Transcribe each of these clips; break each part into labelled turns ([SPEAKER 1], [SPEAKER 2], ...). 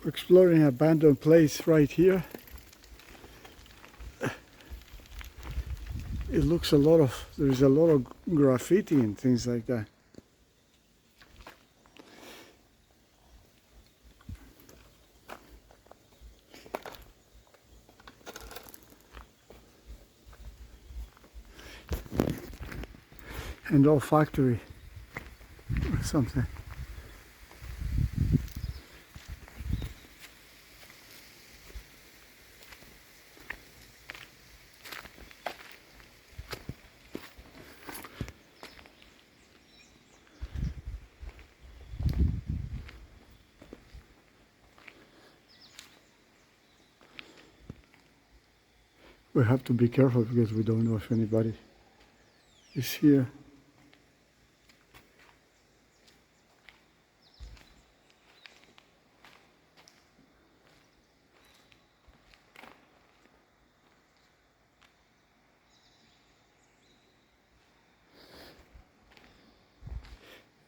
[SPEAKER 1] We're exploring an abandoned place right here. It looks there's a lot of graffiti and things like that. And all factory or something. We have to be careful because we don't know if anybody is here.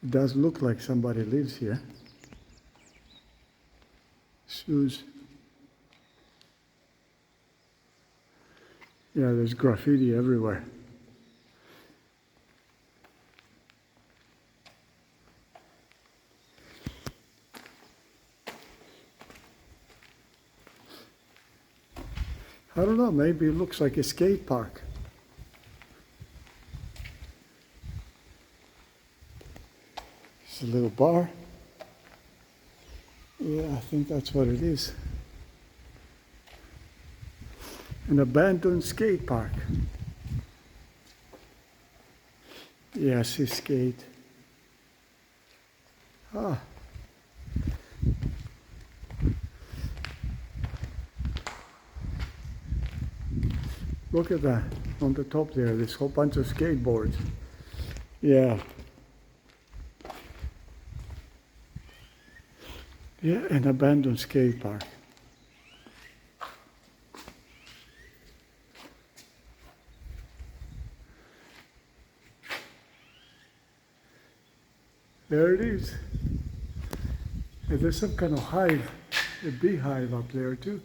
[SPEAKER 1] It does look like somebody lives here. Shoes. Yeah, there's graffiti everywhere. I don't know, maybe it looks like a skate park. It's a little bar. Yeah, I think that's what it is. An abandoned skate park. Yes, he skate. Ah. Look at that on the top there, this whole bunch of skateboards. Yeah. Yeah, an abandoned skate park. There it is. And there's some kind of hive, a beehive up there too.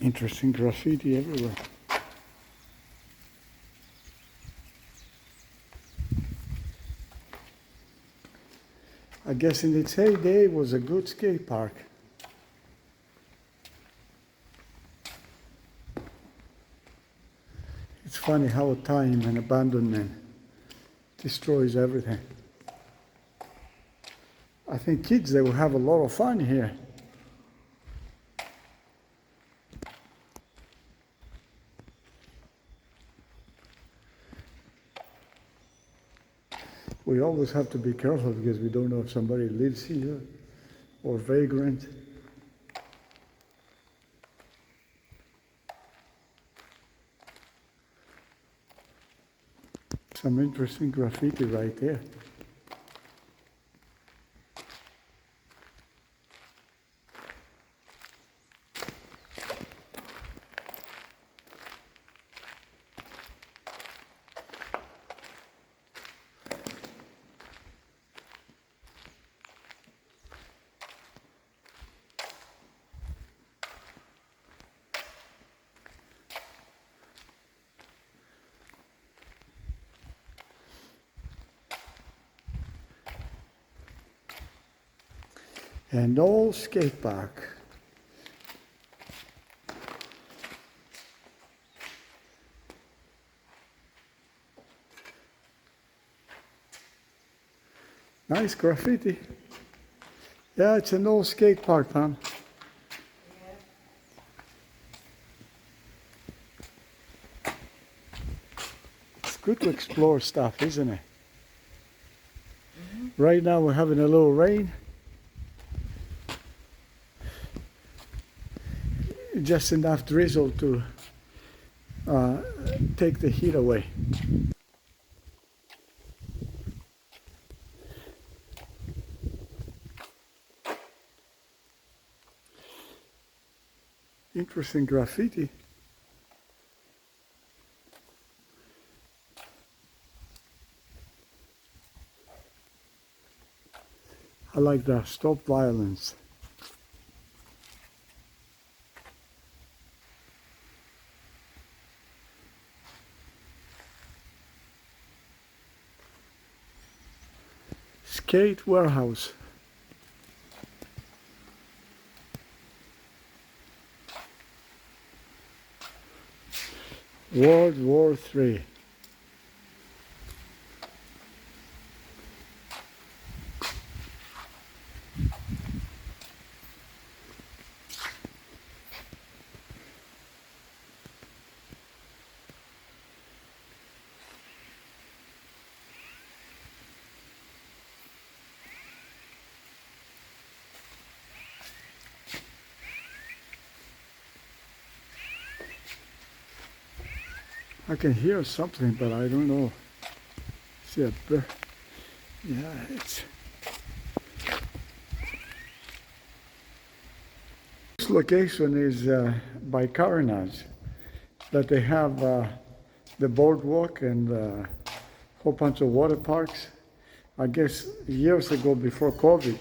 [SPEAKER 1] Interesting graffiti everywhere. I guess in its heyday it was a good skate park. It's funny how time and abandonment destroys everything. I think kids, they will have a lot of fun here. We always have to be careful because we don't know if somebody lives here or vagrant. Some interesting graffiti right there. An old skate park. Nice graffiti. Yeah, it's an old skate park, Pam. It's good to explore stuff, isn't it? Mm-hmm. Right now we're having a little rain. Just enough drizzle to take the heat away. Interesting graffiti. I like the stop violence. Skate warehouse. World War III. I can hear something, but I don't know. See a bird? Yeah, this location is by Carenage, that they have the boardwalk and a whole bunch of water parks. I guess years ago, before COVID,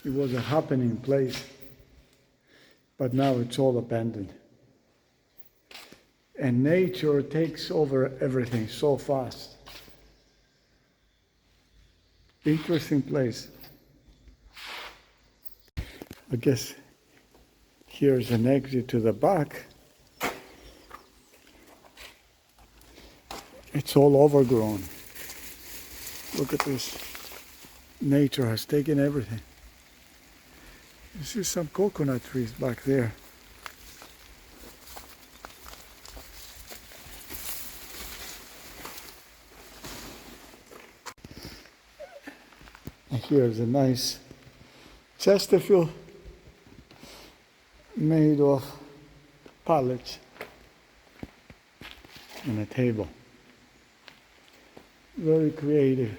[SPEAKER 1] it was a happening place, but now it's all abandoned. And nature takes over everything so fast. Interesting place. I guess here's an exit to the back. It's all overgrown. Look at this. Nature has taken everything. You see some coconut trees back there. And here's a nice Chesterfield made of pallets and a table. Very creative.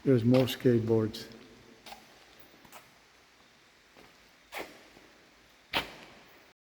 [SPEAKER 1] There's more skateboards.